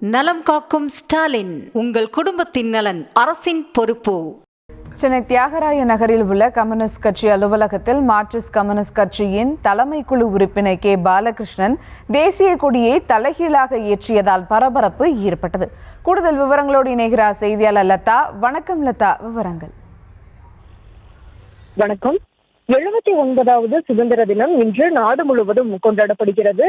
நலம் காக்கும் ஸ்டாலின், உங்கள் குடும்பத்தின் நலன் அரசின் பொறுப்பு. சென்னை தியாகராய நகரில் உள்ள கம்யூனிஸ்ட் கட்சி அலுவலகத்தில் மார்க்சிஸ்ட் கம்யூனிஸ்ட் கட்சியின் தலைமை குழு உறுப்பினர் கே பாலகிருஷ்ணன் தேசிய கொடியை தலைகீழாக ஏற்றியதால் பரபரப்பு ஏற்பட்டது. கூடுதல் விவரங்களோடு இணைகிறார் செய்தியாளர் லதா. வணக்கம் லதா, விவரங்கள். வணக்கம். 79வது சுதந்திர தினம் இன்று நாடு முழுவதும் கொண்டாடப்படுகிறது.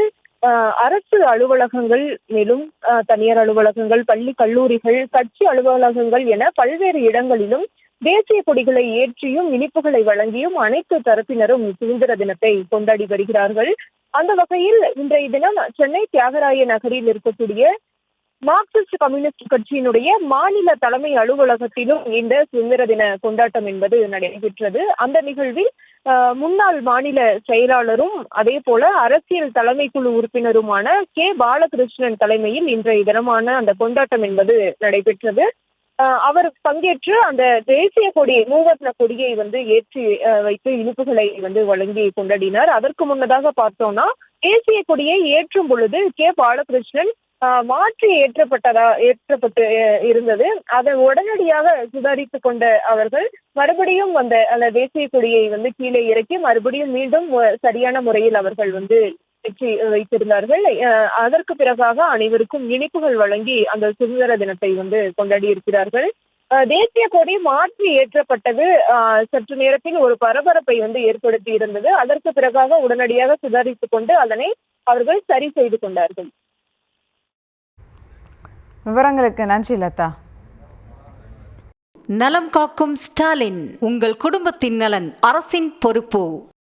அரசு அலுவலகங்கள், மேலும் தனியார் அலுவலகங்கள், பள்ளி கல்லூரிகள், கட்சி அலுவலகங்கள் என பல்வேறு இடங்களிலும் தேசிய கொடிகளை ஏற்றியும் இனிப்புகளை வழங்கியும் அனைத்து தரப்பினரும் சுதந்திர தினத்தை கொண்டாடி வருகிறார்கள். அந்த வகையில் இன்றைய தினம் சென்னை தியாகராய நகரில் இருக்கக்கூடிய மார்க்சிஸ்ட் கம்யூனிஸ்ட் கட்சியினுடைய மாநில தலைமை அலுவலகத்திலும் இந்த சுதந்திர தின கொண்டாட்டம் என்பது நடைபெற்றது. அந்த நிகழ்வில் முன்னாள் மாநில செயலாளரும் அதே போல அரசியல் தலைமை குழு உறுப்பினருமான கே பாலகிருஷ்ணன் தலைமையில் இன்றைய தினமான அந்த கொண்டாட்டம் என்பது நடைபெற்றது. அவர் பங்கேற்று அந்த தேசிய கொடி, மூவர்ண கொடியை ஏற்றி வைத்து இனிப்புகளை வழங்கி கொண்டாடினார். அதற்கு முன்னதாக பார்த்தோம்னா, தேசிய கொடியை ஏற்றும் பொழுது கே பாலகிருஷ்ணன் மாற்றி ஏற்றப்பட்டு இருந்தது. அதை உடனடியாக சுதாரித்து கொண்ட அவர்கள் மறுபடியும் அந்த தேசிய கொடியை கீழே இறக்கி மறுபடியும் மீண்டும் சரியான முறையில் அவர்கள் ஏற்றி வைத்திருந்தார்கள். அதற்கு பிறகாக அனைவருக்கும் இனிப்புகள் வழங்கி அந்த சுதந்திர தினத்தை கொண்டாடி இருக்கிறார்கள். தேசிய கொடி மாற்றி ஏற்றப்பட்டது சற்று நேரத்தில் ஒரு பரபரப்பை ஏற்படுத்தி இருந்தது. அதற்கு பிறகாக உடனடியாக சுதாரித்துக் கொண்டு அதனை அவர்கள் சரி செய்து கொண்டார்கள். விவரங்களுக்கு நன்றி லதா. நலம் காக்கும் ஸ்டாலின், உங்கள் குடும்பத்தின் நலன் அரசின் பொறுப்பு.